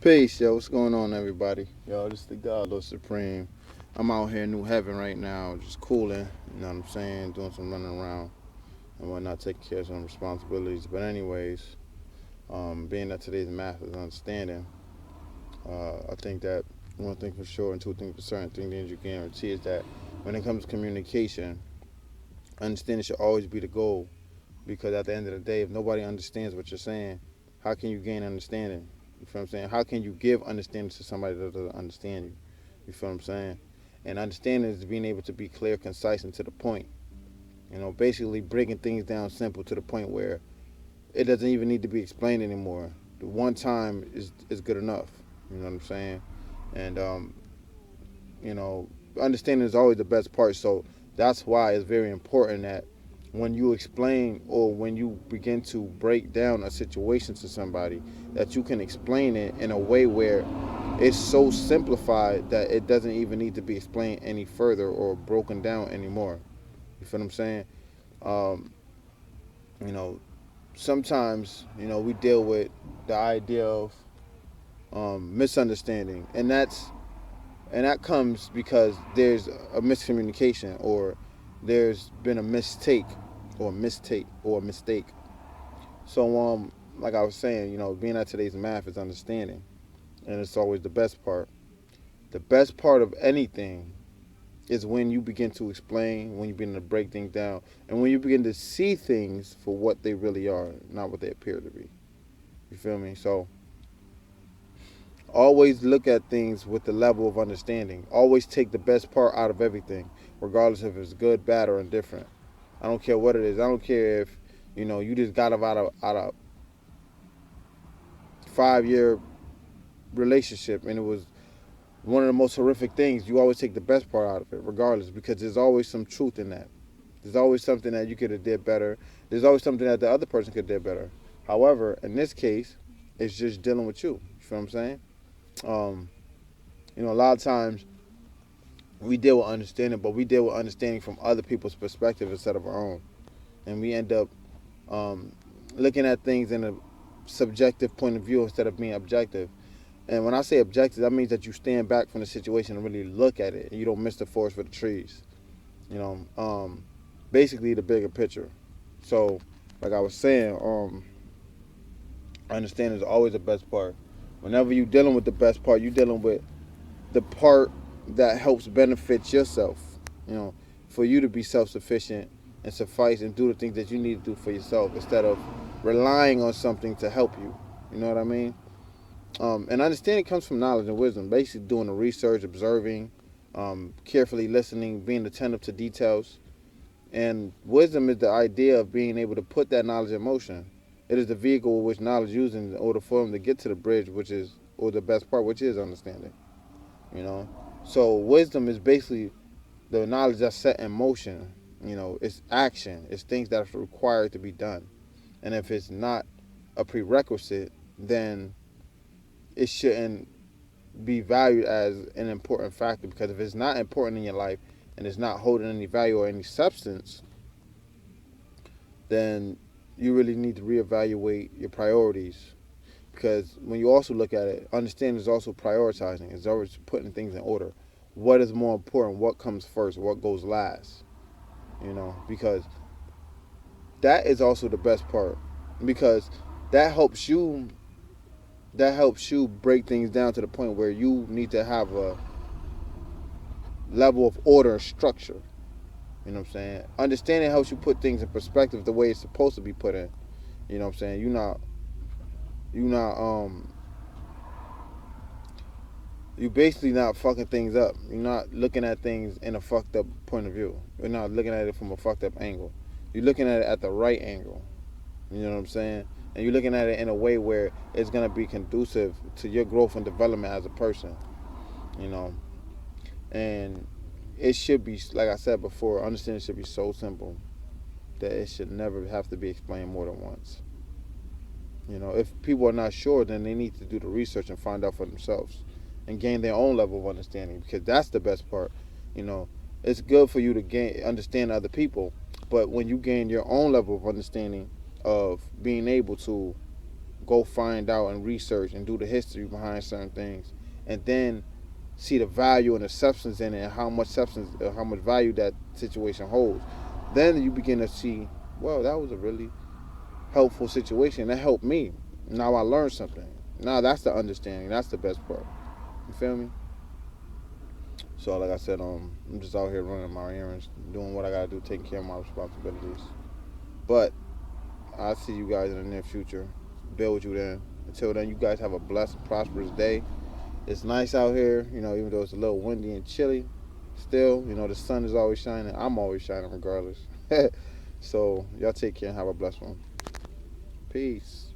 Peace, yo. What's going on, everybody? Yo, this is the God, Lord Supreme. I'm out here in New Heaven right now, just cooling. You know what I'm saying? Doing some running around and whatnot, taking care of some responsibilities. But anyways, being that today's math is understanding, I think that one thing for sure and two things for certain, three things you guarantee is that when it comes to communication, understanding should always be the goal. Because at the end of the day, if nobody understands what you're saying, how can you gain understanding? You feel what I'm saying? How can you give understanding to somebody that doesn't understand you? You feel what I'm saying? And understanding is being able to be clear, concise, and to the point. Basically breaking things down simple to the point where it doesn't even need to be explained anymore. The one time is good enough. You know what I'm saying? And you know, understanding is always the best part. So that's why it's very important that when you explain or when you begin to break down a situation to somebody, that you can explain it in a way where it's so simplified that it doesn't even need to be explained any further or broken down anymore. You feel what I'm saying? Um, you know, Sometimes we deal with the idea of misunderstanding, and that comes because there's a miscommunication or there's been a mistake. So like I was saying, being at today's math is understanding, and it's always the best part. The best part of anything is when you begin to explain, when you begin to break things down, and when you begin to see things for what they really are, not what they appear to be. You feel me? So always look at things with the level of understanding. Always take the best part out of everything, regardless if it's good, bad, or indifferent. I don't care what it is. I don't care if you just got out of 5 year relationship and it was one of the most horrific things. You always take the best part out of it, regardless, because there's always some truth in that. There's always something that you could have did better. There's always something that the other person could have did better. However, in this case, it's just dealing with you. You feel what I'm saying? Um, a lot of times we deal with understanding, but we deal with understanding from other people's perspective instead of our own, and we end up um, looking at things in a subjective point of view instead of being objective. And when I say objective, that means that you stand back from the situation and really look at it, and you don't miss the forest for the trees. You know, um, Basically the bigger picture. So, like I was saying, understanding is always the best part. Whenever you're dealing with the best part, you're dealing with the part that helps benefit yourself. You know, for you to be self-sufficient and suffice and do the things that you need to do for yourself instead of relying on something to help you. You know what I mean? And understanding comes from knowledge and wisdom. Basically, doing the research, observing, carefully listening, being attentive to details. And wisdom is the idea of being able to put that knowledge in motion. It is the vehicle which knowledge uses in order for them to get to the bridge, which is, or the best part, which is understanding. You know, so wisdom is basically the knowledge that's set in motion. It's action. It's things that are required to be done. And if it's not a prerequisite, then it shouldn't be valued as an important factor, because if it's not important in your life and it's not holding any value or any substance, then you really need to reevaluate your priorities. Because when you also look at it, understanding is also prioritizing. It's always putting things in order. What is more important? What comes first? What goes last? Because that is also the best part. Because that helps you break things down to the point where you need to have a level of order and structure. You know what I'm saying? Understanding helps you put things in perspective the way it's supposed to be put in. You know what I'm saying? You're not you basically not fucking things up. You're not looking at things in a fucked up point of view. You're not looking at it from a fucked up angle. You're looking at it at the right angle. You know what I'm saying? And you're looking at it in a way where it's gonna be conducive to your growth and development as a person. You know, and it should be, like I said before, understanding should be so simple that it should never have to be explained more than once. If people are not sure, then they need to do the research and find out for themselves and gain their own level of understanding, because that's the best part. You know, it's good for you to understand other people, but when you gain your own level of understanding of being able to go find out and research and do the history behind certain things, and then see the value and the substance in it and how much value that situation holds. Then you begin to see, well, that was a really helpful situation. That helped me. Now I learned something. Now that's the understanding. That's the best part. You feel me? So like I said, I'm just out here running my errands, doing what I gotta do, taking care of my responsibilities. But I'll see you guys in the near future. Build with you then. Until then, you guys have a blessed, prosperous day. It's nice out here, even though it's a little windy and chilly. Still, the sun is always shining. I'm always shining regardless. So, y'all take care and have a blessed one. Peace.